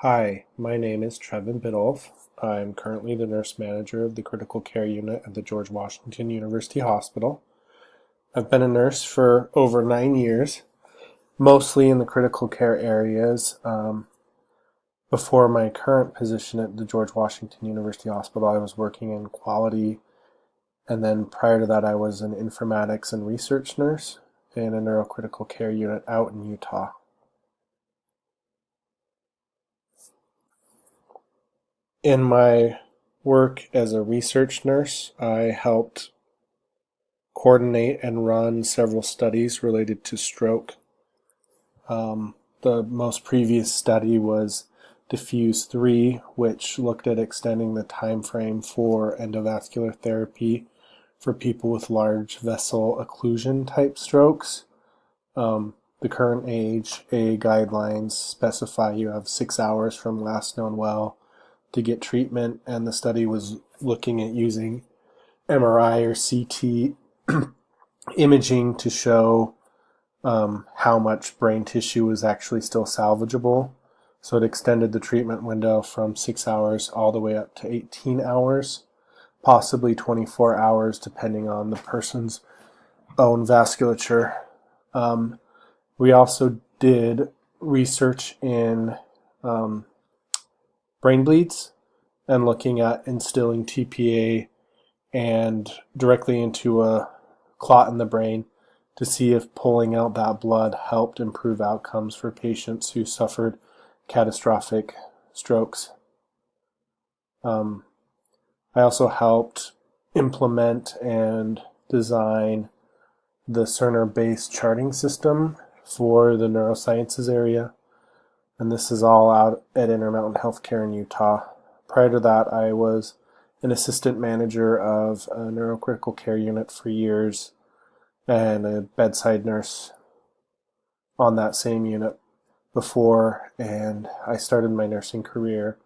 Hi, my name is Trevin Biddulph. I'm currently the nurse manager of the critical care unit at the George Washington University Hospital. I've been a nurse for over 9 years, mostly in the critical care areas. Before my current position at the George Washington University Hospital, I was working in quality, and then prior to that, I was an informatics and research nurse in a neurocritical care unit out in Utah. In my work as a research nurse, I helped coordinate and run several studies related to stroke. The most previous study was Diffuse 3, which looked at extending the time frame for endovascular therapy for people with large vessel occlusion type strokes. The current AHA guidelines specify you have 6 hours from last known well to get treatment, and the study was looking at using MRI or CT imaging to show how much brain tissue was actually still salvageable. So it extended the treatment window from 6 hours all the way up to 18 hours, possibly 24 hours, depending on the person's own vasculature. We also did research in brain bleeds and looking at instilling TPA and directly into a clot in the brain to see if pulling out that blood helped improve outcomes for patients who suffered catastrophic strokes. I also helped implement and design the Cerner-based charting system for the neurosciences area, and this is all out at Intermountain Healthcare in Utah. Prior to that, I was an assistant manager of a neurocritical care unit for years and a bedside nurse on that same unit before, and I started my nursing career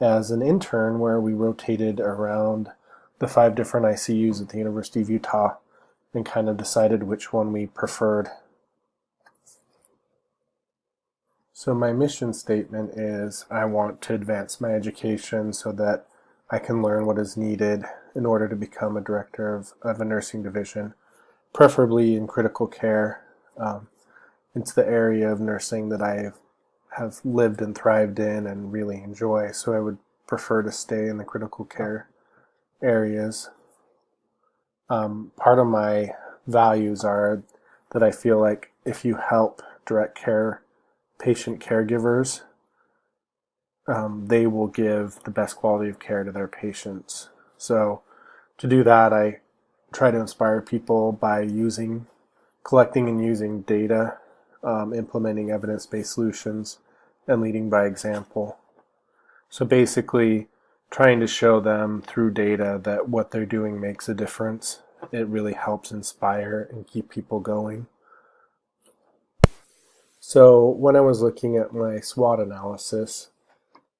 as an intern where we rotated around the 5 different ICUs at the University of Utah and kind of decided which one we preferred. So my mission statement is I want to advance my education so that I can learn what is needed in order to become a director of a nursing division, preferably in critical care. It's the area of nursing that I have lived and thrived in and really enjoy, so I would prefer to stay in the critical care areas. Part of my values are that I feel like if you help direct care patient caregivers, they will give the best quality of care to their patients. So to do that, I try to inspire people by collecting and using data, implementing evidence-based solutions, and leading by example. So basically, trying to show them through data that what they're doing makes a difference. It really helps inspire and keep people going. So when I was looking at my SWOT analysis,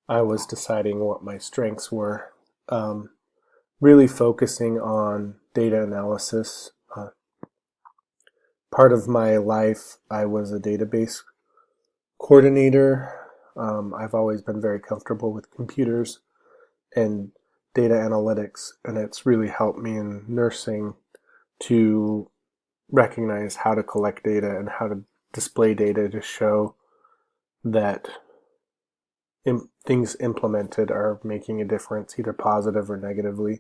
I was deciding what my strengths were, really focusing on data analysis. Part of my life, I was a database coordinator. I've always been very comfortable with computers and data analytics, and it's really helped me in nursing to recognize how to collect data and how to display data to show that things implemented are making a difference, either positive or negatively.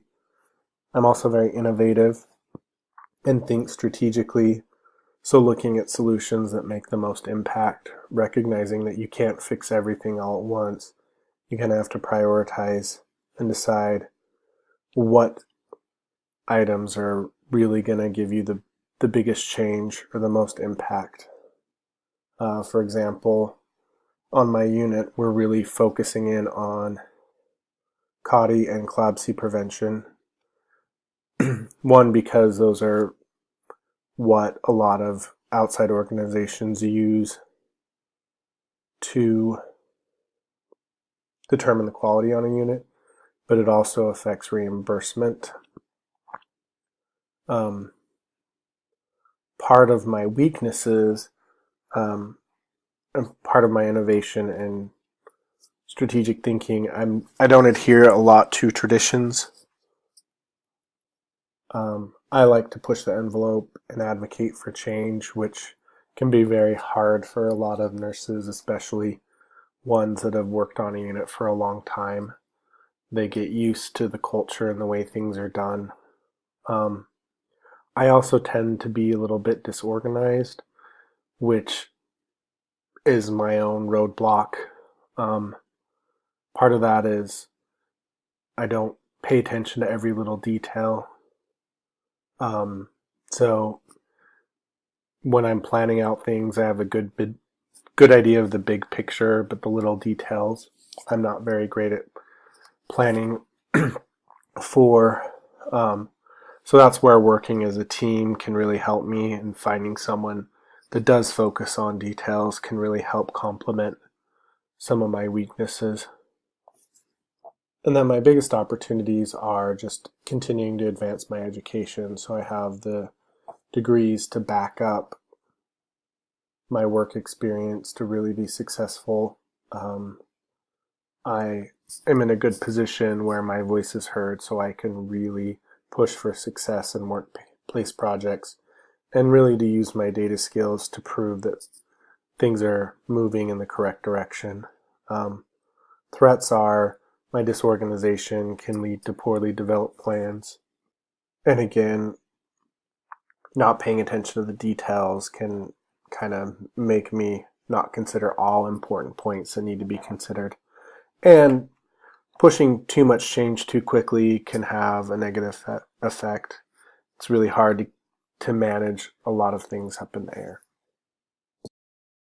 I'm also very innovative and think strategically, so looking at solutions that make the most impact, recognizing that you can't fix everything all at once. You're going to have to prioritize and decide what items are really going to give you the biggest change or the most impact. For example, on my unit, we're really focusing in on CAUTI and CLABSI prevention. One, because those are what a lot of outside organizations use to determine the quality on a unit, but it also affects reimbursement. Part of my weaknesses, and part of my innovation and strategic thinking, I don't adhere a lot to traditions. I like to push the envelope and advocate for change, which can be very hard for a lot of nurses, especially ones that have worked on a unit for a long time. They get used to the culture and the way things are done. Um, I also tend to be a little bit disorganized, which is my own roadblock. Um, Part of that is I don't pay attention to every little detail. Um, so when I'm planning out things, I have a good idea of the big picture, but the little details, I'm not very great at planning for. Um, so that's where working as a team can really help me, and finding someone that does focus on details can really help complement some of my weaknesses. And then my biggest opportunities are just continuing to advance my education. So I have the degrees to back up my work experience to really be successful. I am in a good position where my voice is heard, so I can really push for success in workplace projects and really to use my data skills to prove that things are moving in the correct direction. Um, Threats are my disorganization can lead to poorly developed plans. And again, not paying attention to the details can kind of make me not consider all important points that need to be considered. And pushing too much change too quickly can have a negative effect. It's really hard to manage a lot of things up in the air.